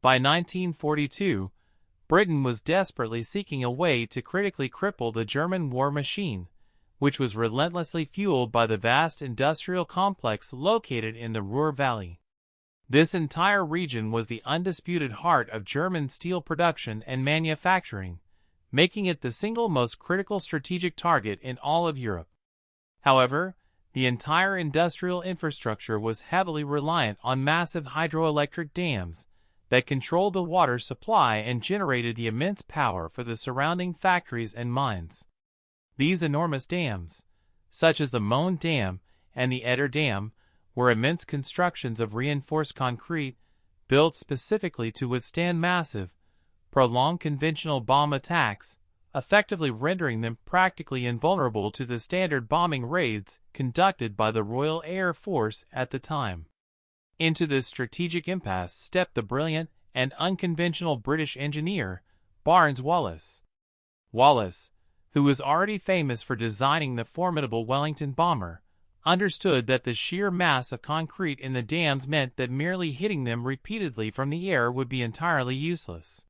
By 1942, Britain was desperately seeking a way to critically cripple the German war machine, which was relentlessly fueled by the vast industrial complex located in the Ruhr Valley. This entire region was the undisputed heart of German steel production and manufacturing, making it the single most critical strategic target in all of Europe. However, the entire industrial infrastructure was heavily reliant on massive hydroelectric dams that controlled the water supply and generated the immense power for the surrounding factories and mines. These enormous dams, such as the Möhne Dam and the Eder Dam, were immense constructions of reinforced concrete, built specifically to withstand massive, prolonged conventional bomb attacks, effectively rendering them practically invulnerable to the standard bombing raids conducted by the Royal Air Force at the time. Into this strategic impasse stepped the brilliant and unconventional British engineer, Barnes Wallis. Wallis, who was already famous for designing the formidable Wellington bomber, understood that the sheer mass of concrete in the dams meant that merely hitting them repeatedly from the air would be entirely useless.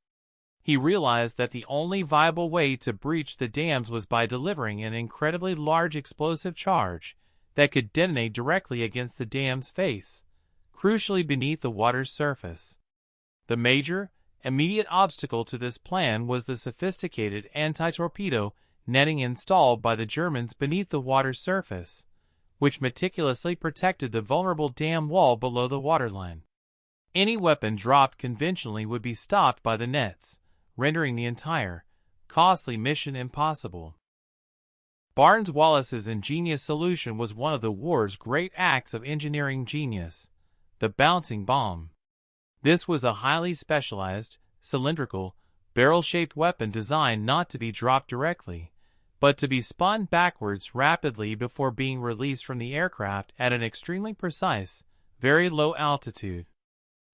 He realized that the only viable way to breach the dams was by delivering an incredibly large explosive charge that could detonate directly against the dam's face, crucially beneath the water's surface. The major, immediate obstacle to this plan was the sophisticated anti-torpedo netting installed by the Germans beneath the water's surface, which meticulously protected the vulnerable dam wall below the waterline. Any weapon dropped conventionally would be stopped by the nets, rendering the entire, costly mission impossible. Barnes Wallis's ingenious solution was one of the war's great acts of engineering genius, the bouncing bomb. This was a highly specialized, cylindrical, barrel-shaped weapon designed not to be dropped directly, but to be spun backwards rapidly before being released from the aircraft at an extremely precise, very low altitude.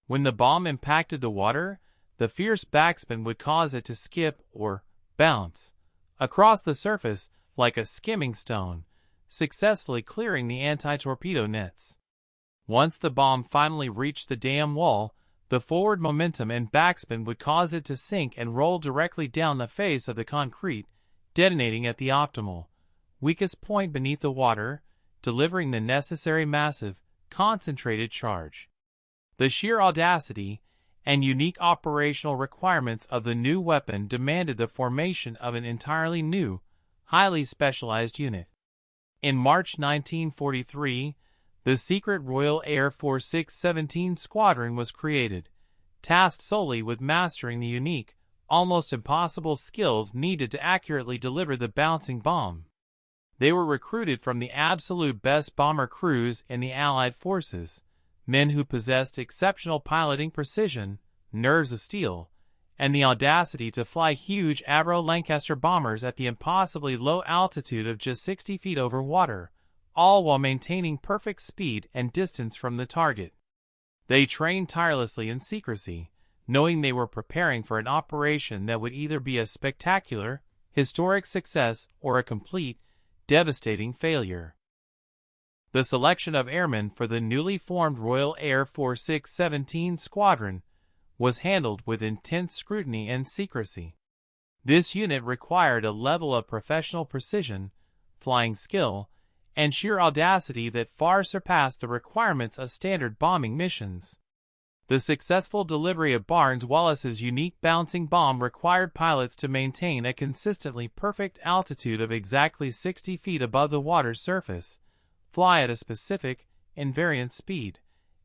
When the bomb impacted the water, the fierce backspin would cause it to skip or bounce across the surface like a skimming stone, successfully clearing the anti-torpedo nets. Once the bomb finally reached the dam wall, the forward momentum and backspin would cause it to sink and roll directly down the face of the concrete, detonating at the optimal, weakest point beneath the water, delivering the necessary massive, concentrated charge. The sheer audacity and unique operational requirements of the new weapon demanded the formation of an entirely new, highly specialized unit. In March 1943, the secret Royal Air Force 617 Squadron was created, tasked solely with mastering the unique, almost impossible skills needed to accurately deliver the bouncing bomb. They were recruited from the absolute best bomber crews in the Allied forces, men who possessed exceptional piloting precision, nerves of steel, and the audacity to fly huge Avro Lancaster bombers at the impossibly low altitude of just 60 feet over water, all while maintaining perfect speed and distance from the target. They trained tirelessly in secrecy, knowing they were preparing for an operation that would either be a spectacular, historic success or a complete, devastating failure. The selection of airmen for the newly formed Royal Air Force 617 Squadron was handled with intense scrutiny and secrecy. This unit required a level of professional precision, flying skill, and sheer audacity that far surpassed the requirements of standard bombing missions. The successful delivery of Barnes Wallis's unique bouncing bomb required pilots to maintain a consistently perfect altitude of exactly 60 feet above the water's surface, fly at a specific, invariant speed,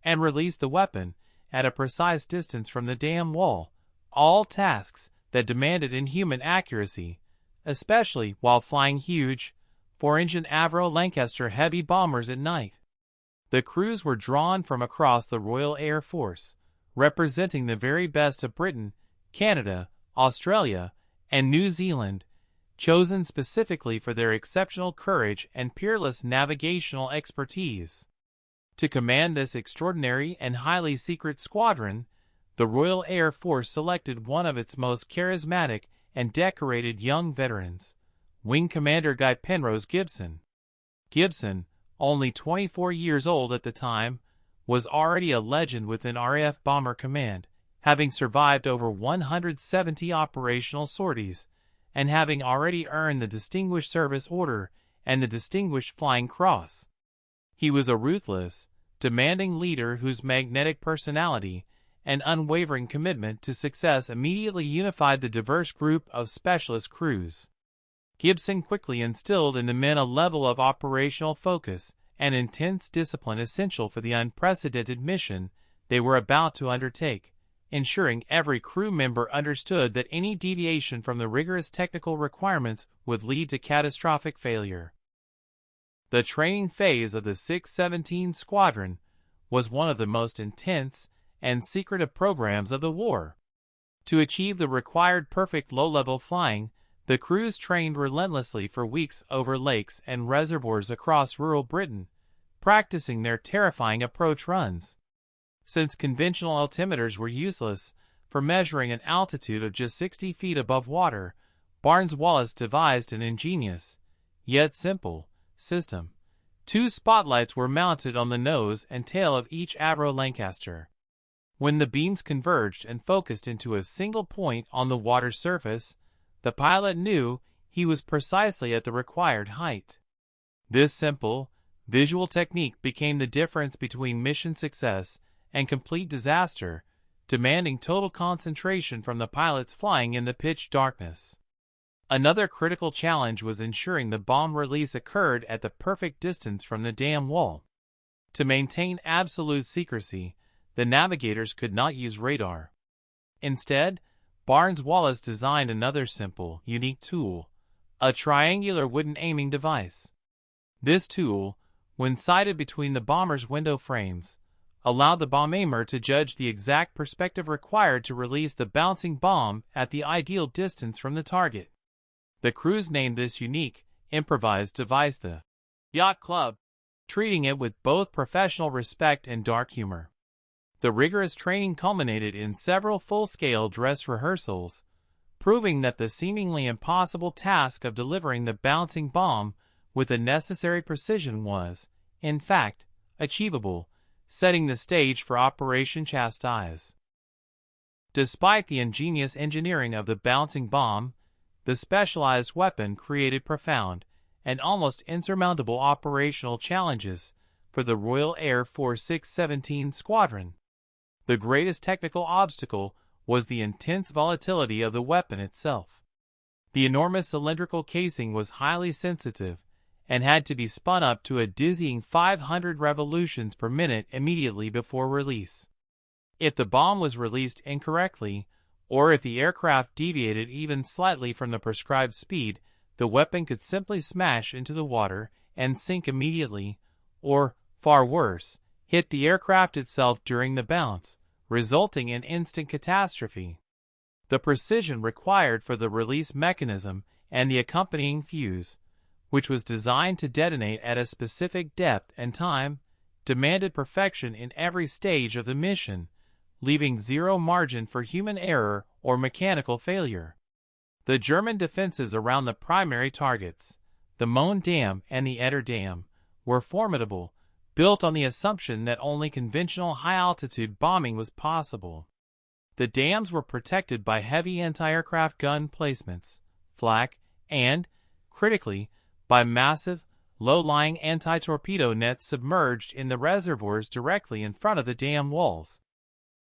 and release the weapon at a precise distance from the dam wall, all tasks that demanded inhuman accuracy, especially while flying huge, 4-engine Avro Lancaster heavy bombers at night. The crews were drawn from across the Royal Air Force, representing the very best of Britain, Canada, Australia, and New Zealand, chosen specifically for their exceptional courage and peerless navigational expertise. To command this extraordinary and highly secret squadron, the Royal Air Force selected one of its most charismatic and decorated young veterans, Wing Commander Guy Penrose Gibson. Gibson, only 24 years old at the time, was already a legend within RAF Bomber Command, having survived over 170 operational sorties, and having already earned the Distinguished Service Order and the Distinguished Flying Cross. He was a ruthless, demanding leader whose magnetic personality and unwavering commitment to success immediately unified the diverse group of specialist crews. Gibson quickly instilled in the men a level of operational focus and intense discipline essential for the unprecedented mission they were about to undertake, ensuring every crew member understood that any deviation from the rigorous technical requirements would lead to catastrophic failure. The training phase of the 617 Squadron was one of the most intense and secretive programs of the war. To achieve the required perfect low-level flying, the crews trained relentlessly for weeks over lakes and reservoirs across rural Britain, practicing their terrifying approach runs. Since conventional altimeters were useless for measuring an altitude of just 60 feet above water, Barnes Wallis devised an ingenious, yet simple, system. 2 spotlights were mounted on the nose and tail of each Avro Lancaster. When the beams converged and focused into a single point on the water's surface, the pilot knew he was precisely at the required height. This simple, visual technique became the difference between mission success and complete disaster, demanding total concentration from the pilots flying in the pitch darkness. Another critical challenge was ensuring the bomb release occurred at the perfect distance from the dam wall. To maintain absolute secrecy, the navigators could not use radar. Instead, Barnes Wallis designed another simple, unique tool, a triangular wooden aiming device. This tool, when sighted between the bomber's window frames, allowed the bomb aimer to judge the exact perspective required to release the bouncing bomb at the ideal distance from the target. The crews named this unique, improvised device the Yacht Club, treating it with both professional respect and dark humor. The rigorous training culminated in several full-scale dress rehearsals, proving that the seemingly impossible task of delivering the bouncing bomb with the necessary precision was, in fact, achievable, setting the stage for Operation Chastise. Despite the ingenious engineering of the bouncing bomb, the specialized weapon created profound and almost insurmountable operational challenges for the Royal Air Force 617 Squadron. The greatest technical obstacle was the intense volatility of the weapon itself. The enormous cylindrical casing was highly sensitive and had to be spun up to a dizzying 500 revolutions per minute immediately before release. If the bomb was released incorrectly, or if the aircraft deviated even slightly from the prescribed speed, the weapon could simply smash into the water and sink immediately, or, far worse, hit the aircraft itself during the bounce, resulting in instant catastrophe. The precision required for the release mechanism and the accompanying fuse, which was designed to detonate at a specific depth and time, demanded perfection in every stage of the mission, leaving zero margin for human error or mechanical failure. The German defenses around the primary targets, the Möhne Dam and the Eder Dam, were formidable, built on the assumption that only conventional high-altitude bombing was possible. The dams were protected by heavy anti-aircraft gun placements, flak, and, critically, by massive, low-lying anti-torpedo nets submerged in the reservoirs directly in front of the dam walls.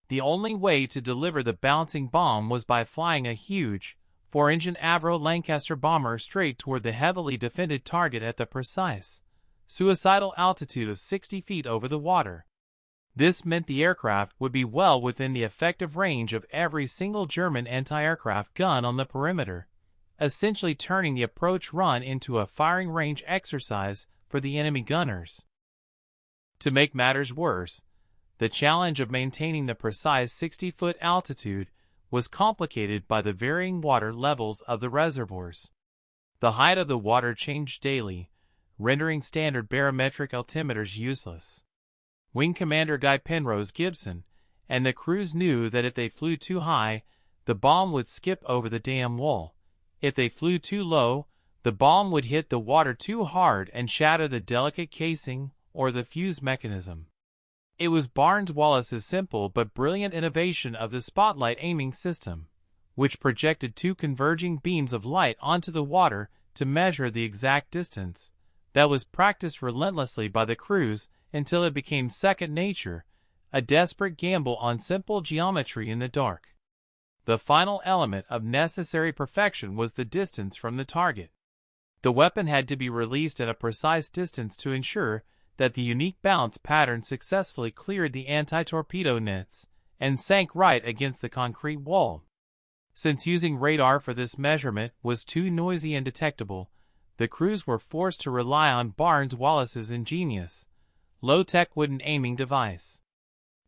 The only way to deliver the bouncing bomb was by flying a huge, 4-engine Avro Lancaster bomber straight toward the heavily defended target at the precise, suicidal altitude of 60 feet over the water. This meant the aircraft would be well within the effective range of every single German anti-aircraft gun on the perimeter, essentially turning the approach run into a firing range exercise for the enemy gunners. To make matters worse, the challenge of maintaining the precise 60-foot altitude was complicated by the varying water levels of the reservoirs. The height of the water changed daily, rendering standard barometric altimeters useless. Wing Commander Guy Penrose Gibson and the crews knew that if they flew too high, the bomb would skip over the dam wall. If they flew too low, the bomb would hit the water too hard and shatter the delicate casing or the fuse mechanism. It was Barnes Wallis's simple but brilliant innovation of the spotlight aiming system, which projected two converging beams of light onto the water to measure the exact distance, that was practiced relentlessly by the crews until it became second nature, a desperate gamble on simple geometry in the dark. The final element of necessary perfection was the distance from the target. The weapon had to be released at a precise distance to ensure that the unique bounce pattern successfully cleared the anti-torpedo nets and sank right against the concrete wall. Since using radar for this measurement was too noisy and detectable, the crews were forced to rely on Barnes Wallis's ingenious, low-tech wooden aiming device.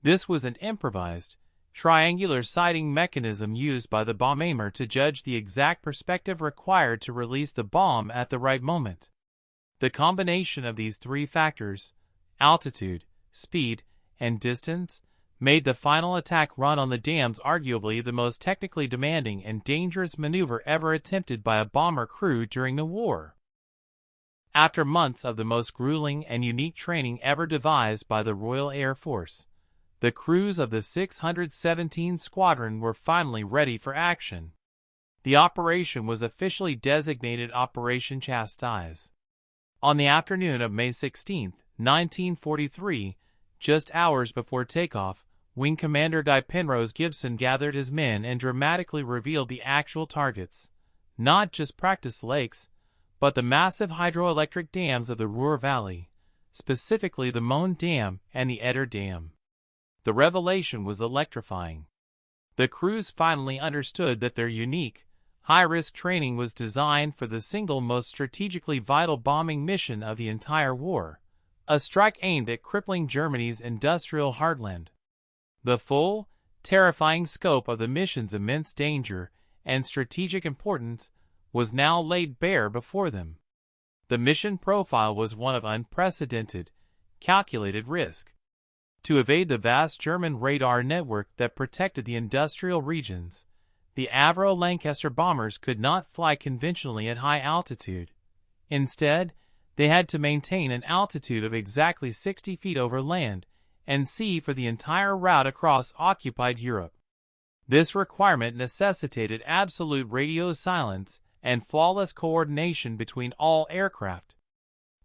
This was an improvised, triangular sighting mechanism used by the bomb aimer to judge the exact perspective required to release the bomb at the right moment. The combination of these three factors, altitude, speed, and distance, made the final attack run on the dams arguably the most technically demanding and dangerous maneuver ever attempted by a bomber crew during the war. After months of the most grueling and unique training ever devised by the Royal Air Force, the crews of the 617 Squadron were finally ready for action. The operation was officially designated Operation Chastise. On the afternoon of May 16, 1943, just hours before takeoff, Wing Commander Guy Penrose Gibson gathered his men and dramatically revealed the actual targets, not just practice lakes, but the massive hydroelectric dams of the Ruhr Valley, specifically the Möhne Dam and the Eder Dam. The revelation was electrifying. The crews finally understood that their unique, high-risk training was designed for the single most strategically vital bombing mission of the entire war, a strike aimed at crippling Germany's industrial heartland. The full, terrifying scope of the mission's immense danger and strategic importance was now laid bare before them. The mission profile was one of unprecedented, calculated risk. To evade the vast German radar network that protected the industrial regions, the Avro Lancaster bombers could not fly conventionally at high altitude. Instead, they had to maintain an altitude of exactly 60 feet over land and sea for the entire route across occupied Europe. This requirement necessitated absolute radio silence and flawless coordination between all aircraft.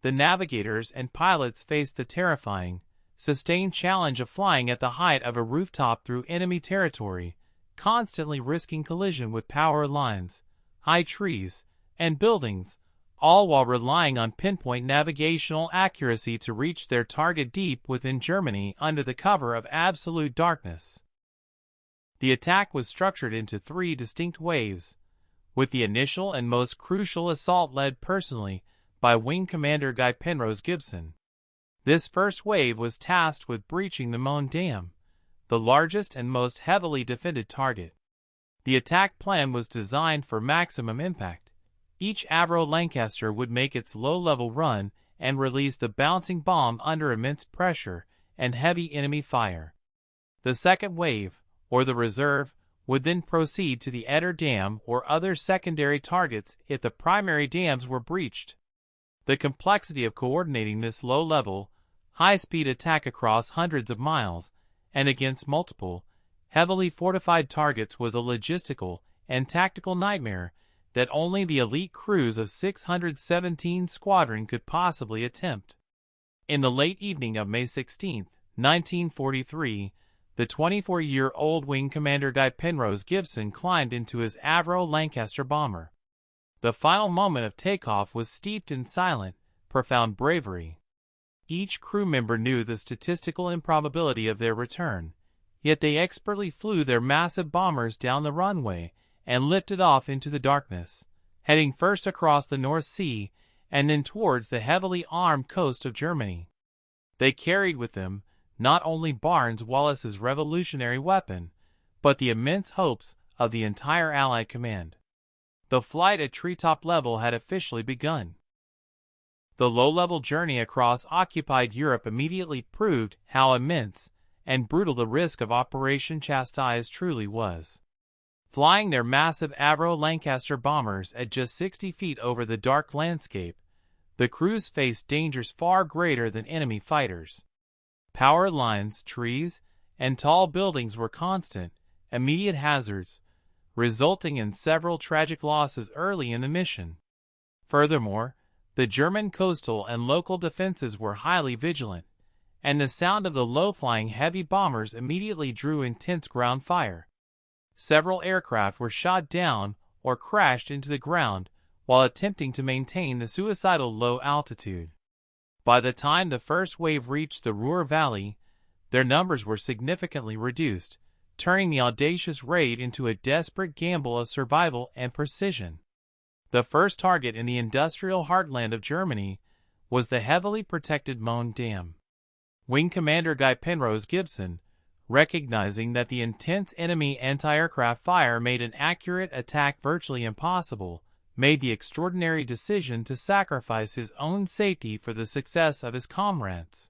The navigators and pilots faced the terrifying, sustained challenge of flying at the height of a rooftop through enemy territory, constantly risking collision with power lines, high trees, and buildings, all while relying on pinpoint navigational accuracy to reach their target deep within Germany under the cover of absolute darkness. The attack was structured into three distinct waves, with the initial and most crucial assault led personally by Wing Commander Guy Penrose Gibson. This first wave was tasked with breaching the Möhne Dam, the largest and most heavily defended target. The attack plan was designed for maximum impact. Each Avro Lancaster would make its low-level run and release the bouncing bomb under immense pressure and heavy enemy fire. The second wave, or the reserve, would then proceed to the Eder Dam or other secondary targets if the primary dams were breached. The complexity of coordinating this low-level, high-speed attack across hundreds of miles and against multiple, heavily fortified targets was a logistical and tactical nightmare that only the elite crews of 617 Squadron could possibly attempt. In the late evening of May 16, 1943, the 24-year-old Wing Commander Guy Penrose Gibson climbed into his Avro Lancaster bomber. The final moment of takeoff was steeped in silent, profound bravery. Each crew member knew the statistical improbability of their return, yet they expertly flew their massive bombers down the runway and lifted off into the darkness, heading first across the North Sea and then towards the heavily armed coast of Germany. They carried with them not only Barnes Wallis's revolutionary weapon, but the immense hopes of the entire Allied command. The flight at treetop level had officially begun. The low-level journey across occupied Europe immediately proved how immense and brutal the risk of Operation Chastise truly was. Flying their massive Avro Lancaster bombers at just 60 feet over the dark landscape, the crews faced dangers far greater than enemy fighters. Power lines, trees, and tall buildings were constant, immediate hazards, resulting in several tragic losses early in the mission. Furthermore, the German coastal and local defenses were highly vigilant, and the sound of the low-flying heavy bombers immediately drew intense ground fire. Several aircraft were shot down or crashed into the ground while attempting to maintain the suicidal low altitude. By the time the first wave reached the Ruhr Valley, their numbers were significantly reduced, turning the audacious raid into a desperate gamble of survival and precision. The first target in the industrial heartland of Germany was the heavily protected Möhne Dam. Wing Commander Guy Penrose Gibson, recognizing that the intense enemy anti-aircraft fire made an accurate attack virtually impossible, made the extraordinary decision to sacrifice his own safety for the success of his comrades.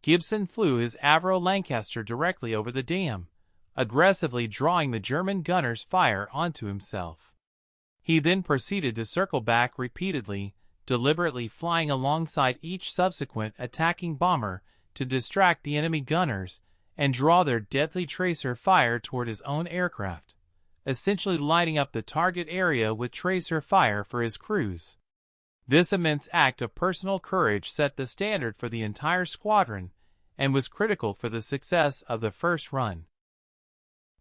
Gibson flew his Avro Lancaster directly over the dam, aggressively drawing the German gunners' fire onto himself. He then proceeded to circle back repeatedly, deliberately flying alongside each subsequent attacking bomber to distract the enemy gunners and draw their deadly tracer fire toward his own aircraft, essentially lighting up the target area with tracer fire for his crews. This immense act of personal courage set the standard for the entire squadron and was critical for the success of the first run.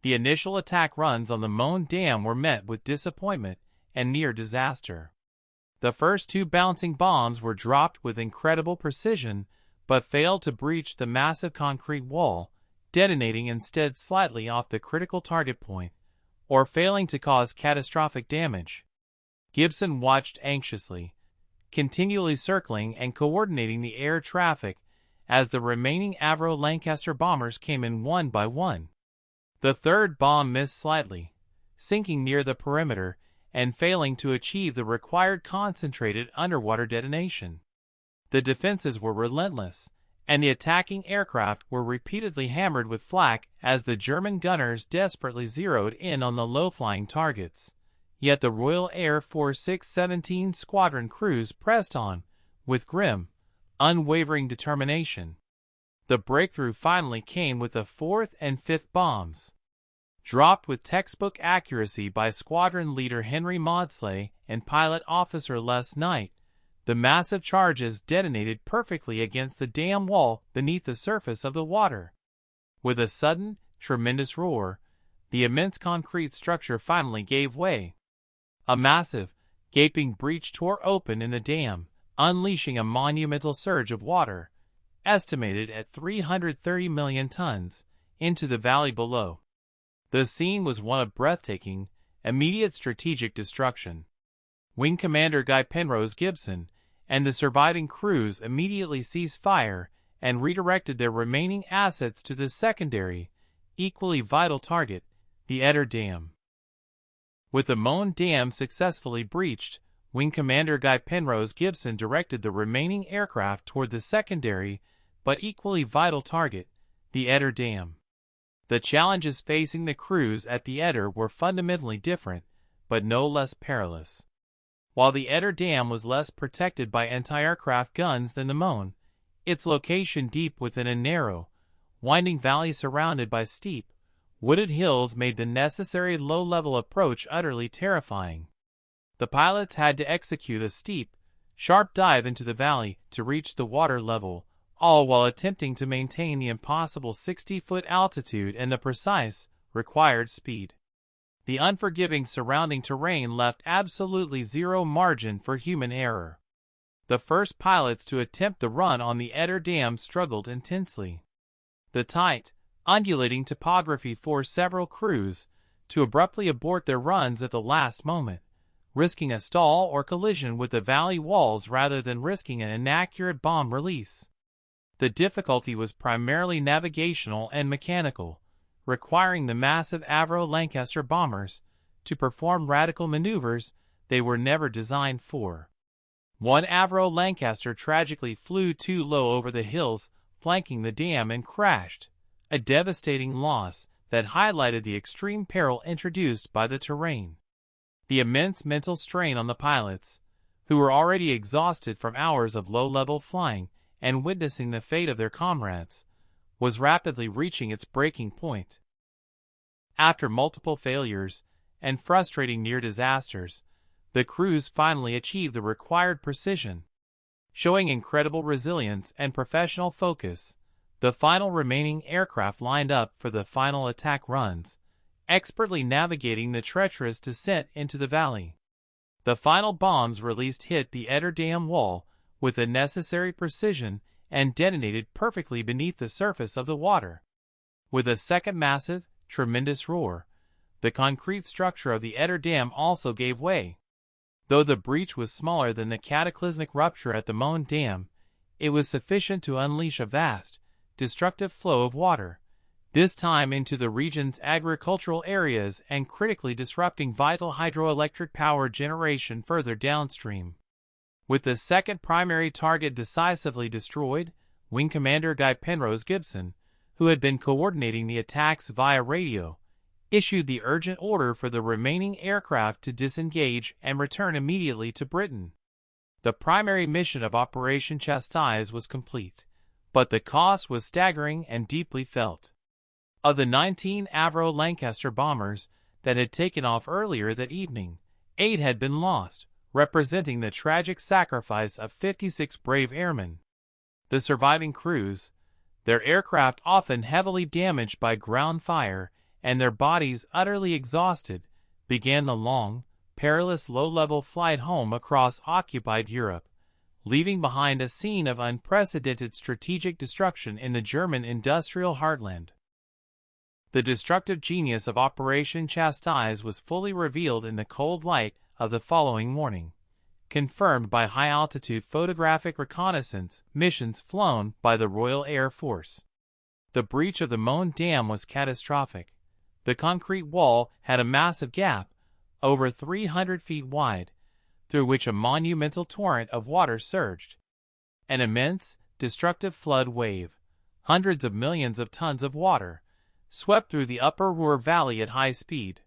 The initial attack runs on the Möhne Dam were met with disappointment and near disaster. The first two bouncing bombs were dropped with incredible precision, but failed to breach the massive concrete wall, detonating instead slightly off the critical target point, or failing to cause catastrophic damage. Gibson watched anxiously, continually circling and coordinating the air traffic as the remaining Avro Lancaster bombers came in one by one. The third bomb missed slightly, sinking near the perimeter and failing to achieve the required concentrated underwater detonation. The defenses were relentless, and the attacking aircraft were repeatedly hammered with flak as the German gunners desperately zeroed in on the low-flying targets. Yet the Royal Air Force 617 Squadron crews pressed on, with grim, unwavering determination. The breakthrough finally came with the fourth and fifth bombs. Dropped with textbook accuracy by squadron leader Henry Maudslay and pilot officer Les Knight, the massive charges detonated perfectly against the dam wall beneath the surface of the water. With a sudden, tremendous roar, the immense concrete structure finally gave way. A massive, gaping breach tore open in the dam, unleashing a monumental surge of water, estimated at 330 million tons, into the valley below. The scene was one of breathtaking, immediate strategic destruction. Wing Commander Guy Penrose Gibson and the surviving crews immediately ceased fire and redirected their remaining assets to the secondary, equally vital target, the Eder Dam. With the Möhne Dam successfully breached, Wing Commander Guy Penrose Gibson directed the remaining aircraft toward the secondary but equally vital target, the Eder Dam. The challenges facing the crews at the Eder were fundamentally different, but no less perilous. While the Eder Dam was less protected by anti-aircraft guns than the Möhne, its location deep within a narrow, winding valley surrounded by steep, wooded hills made the necessary low-level approach utterly terrifying. The pilots had to execute a steep, sharp dive into the valley to reach the water level, all while attempting to maintain the impossible 60-foot altitude and the precise, required speed. The unforgiving surrounding terrain left absolutely zero margin for human error. The first pilots to attempt the run on the Eder Dam struggled intensely. The tight, undulating topography forced several crews to abruptly abort their runs at the last moment, risking a stall or collision with the valley walls rather than risking an inaccurate bomb release. The difficulty was primarily navigational and mechanical, requiring the massive Avro Lancaster bombers to perform radical maneuvers they were never designed for. One Avro Lancaster tragically flew too low over the hills flanking the dam and crashed, a devastating loss that highlighted the extreme peril introduced by the terrain. The immense mental strain on the pilots, who were already exhausted from hours of low-level flying and witnessing the fate of their comrades, was rapidly reaching its breaking point. After multiple failures and frustrating near disasters, the crews finally achieved the required precision. Showing incredible resilience and professional focus, the final remaining aircraft lined up for the final attack runs, expertly navigating the treacherous descent into the valley. The final bombs released hit the Eder Dam wall with the necessary precision and detonated perfectly beneath the surface of the water. With a second massive, tremendous roar, the concrete structure of the Eder Dam also gave way. Though the breach was smaller than the cataclysmic rupture at the Möhne Dam, it was sufficient to unleash a vast, destructive flow of water, this time into the region's agricultural areas and critically disrupting vital hydroelectric power generation further downstream. With the second primary target decisively destroyed, Wing Commander Guy Penrose Gibson, who had been coordinating the attacks via radio, issued the urgent order for the remaining aircraft to disengage and return immediately to Britain. The primary mission of Operation Chastise was complete, but the cost was staggering and deeply felt. Of the 19 Avro Lancaster bombers that had taken off earlier that evening, 8 had been lost, representing the tragic sacrifice of 56 brave airmen. The surviving crews, their aircraft often heavily damaged by ground fire and their bodies utterly exhausted, began the long, perilous low-level flight home across occupied Europe, leaving behind a scene of unprecedented strategic destruction in the German industrial heartland. The destructive genius of Operation Chastise was fully revealed in the cold light of the following morning, confirmed by high-altitude photographic reconnaissance missions flown by the Royal Air Force. The breach of the Möhne Dam was catastrophic. The concrete wall had a massive gap, over 300 feet wide, through which a monumental torrent of water surged. An immense, destructive flood wave, hundreds of millions of tons of water, swept through the upper Ruhr Valley at high speed.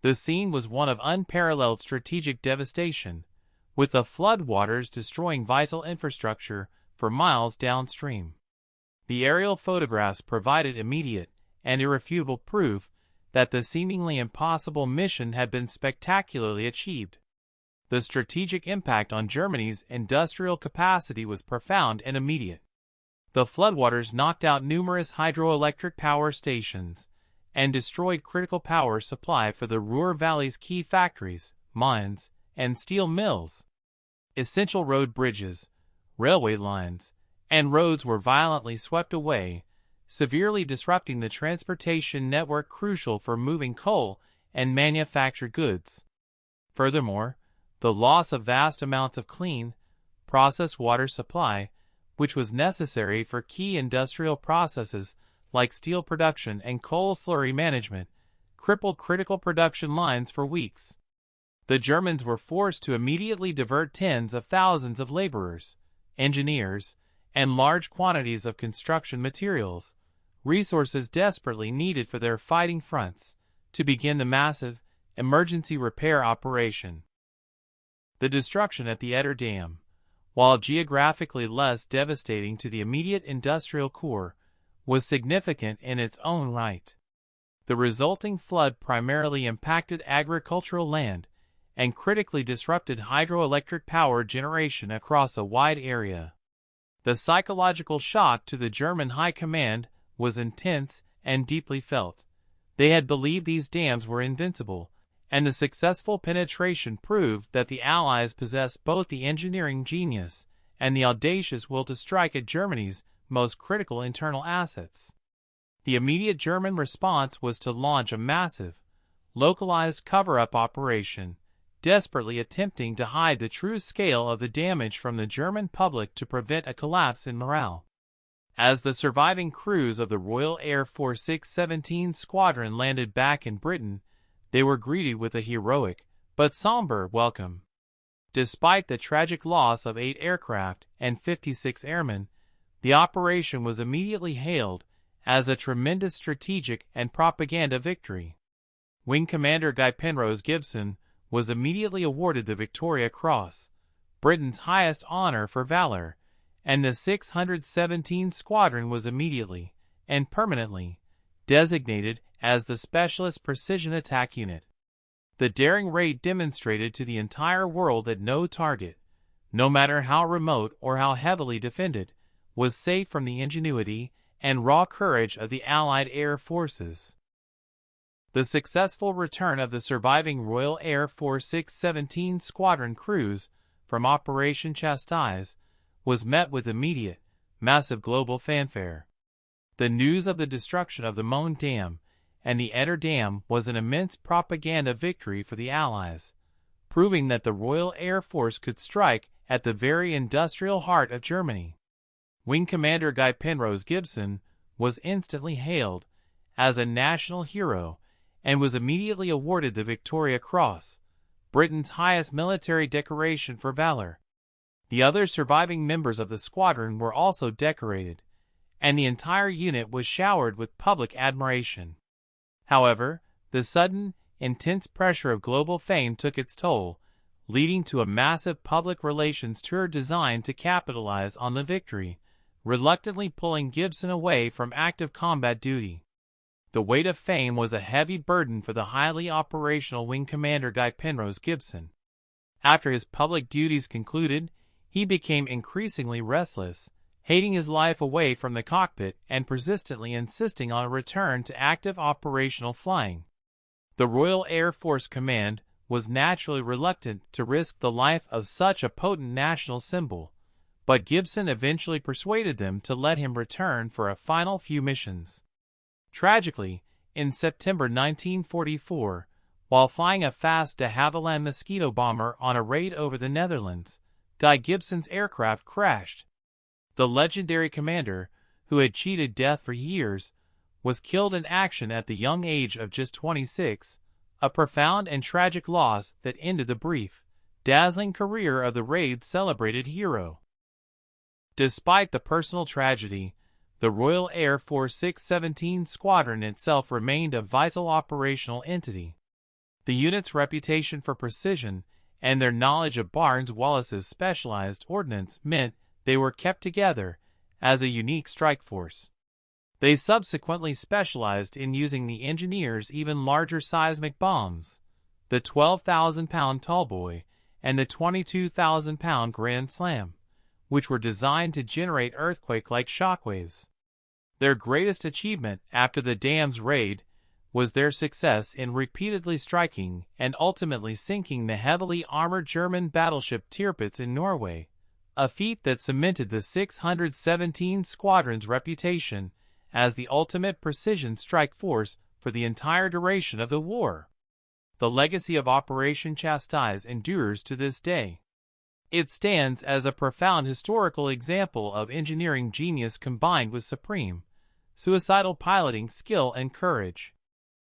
The scene was one of unparalleled strategic devastation, with the floodwaters destroying vital infrastructure for miles downstream. The aerial photographs provided immediate and irrefutable proof that the seemingly impossible mission had been spectacularly achieved. The strategic impact on Germany's industrial capacity was profound and immediate. The floodwaters knocked out numerous hydroelectric power stations and destroyed critical power supply for the Ruhr Valley's key factories, mines, and steel mills. Essential road bridges, railway lines, and roads were violently swept away, severely disrupting the transportation network crucial for moving coal and manufactured goods. Furthermore, the loss of vast amounts of clean, processed water supply, which was necessary for key industrial processes like steel production and coal slurry management, crippled critical production lines for weeks. The Germans were forced to immediately divert tens of thousands of laborers, engineers, and large quantities of construction materials, resources desperately needed for their fighting fronts, to begin the massive, emergency repair operation. The destruction at the Eder Dam, while geographically less devastating to the immediate industrial core, was significant in its own right. The resulting flood primarily impacted agricultural land and critically disrupted hydroelectric power generation across a wide area. The psychological shock to the German high command was intense and deeply felt. They had believed these dams were invincible, and the successful penetration proved that the Allies possessed both the engineering genius and the audacious will to strike at Germany's most critical internal assets. The immediate German response was to launch a massive, localized cover-up operation, desperately attempting to hide the true scale of the damage from the German public to prevent a collapse in morale. As the surviving crews of the Royal Air Force 617 Squadron landed back in Britain, they were greeted with a heroic, but somber, welcome. Despite the tragic loss of 8 aircraft and 56 airmen, the operation was immediately hailed as a tremendous strategic and propaganda victory. Wing Commander Guy Penrose Gibson was immediately awarded the Victoria Cross, Britain's highest honor for valor, and the 617 Squadron was immediately and permanently designated as the Specialist Precision Attack Unit. The daring raid demonstrated to the entire world that no target, no matter how remote or how heavily defended, was safe from the ingenuity and raw courage of the Allied air forces. The successful return of the surviving Royal Air Force 617 Squadron crews from Operation Chastise was met with immediate, massive global fanfare. The news of the destruction of the Möhne Dam and the Eder Dam was an immense propaganda victory for the Allies, proving that the Royal Air Force could strike at the very industrial heart of Germany. Wing Commander Guy Penrose Gibson was instantly hailed as a national hero and was immediately awarded the Victoria Cross, Britain's highest military decoration for valor. The other surviving members of the squadron were also decorated, and the entire unit was showered with public admiration. However, the sudden, intense pressure of global fame took its toll, leading to a massive public relations tour designed to capitalize on the victory, reluctantly pulling Gibson away from active combat duty. The weight of fame was a heavy burden for the highly operational Wing Commander Guy Penrose Gibson. After his public duties concluded, he became increasingly restless, hating his life away from the cockpit and persistently insisting on a return to active operational flying. The Royal Air Force Command was naturally reluctant to risk the life of such a potent national symbol, but Gibson eventually persuaded them to let him return for a final few missions. Tragically, in September 1944, while flying a fast de Havilland Mosquito bomber on a raid over the Netherlands, Guy Gibson's aircraft crashed. The legendary commander, who had cheated death for years, was killed in action at the young age of just 26, a profound and tragic loss that ended the brief, dazzling career of the raid's celebrated hero. Despite the personal tragedy, the Royal Air Force 617 Squadron itself remained a vital operational entity. The unit's reputation for precision and their knowledge of Barnes Wallis's specialized ordnance meant they were kept together as a unique strike force. They subsequently specialized in using the engineer's even larger seismic bombs, the 12,000-pound Tallboy and the 22,000-pound Grand Slam, which were designed to generate earthquake-like shockwaves. Their greatest achievement after the dam's raid was their success in repeatedly striking and ultimately sinking the heavily armored German battleship Tirpitz in Norway, a feat that cemented the 617 Squadron's reputation as the ultimate precision strike force for the entire duration of the war. The legacy of Operation Chastise endures to this day. It stands as a profound historical example of engineering genius combined with supreme, suicidal piloting skill and courage.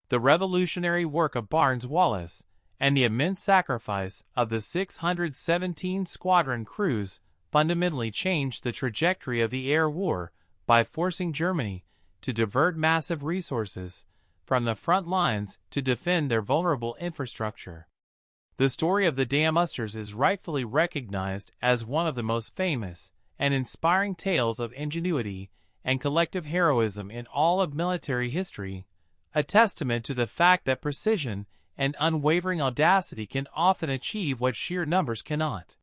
The revolutionary work of Barnes Wallis and the immense sacrifice of the 617 Squadron crews fundamentally changed the trajectory of the air war by forcing Germany to divert massive resources from the front lines to defend their vulnerable infrastructure. The story of the Damusters is rightfully recognized as one of the most famous and inspiring tales of ingenuity and collective heroism in all of military history, a testament to the fact that precision and unwavering audacity can often achieve what sheer numbers cannot.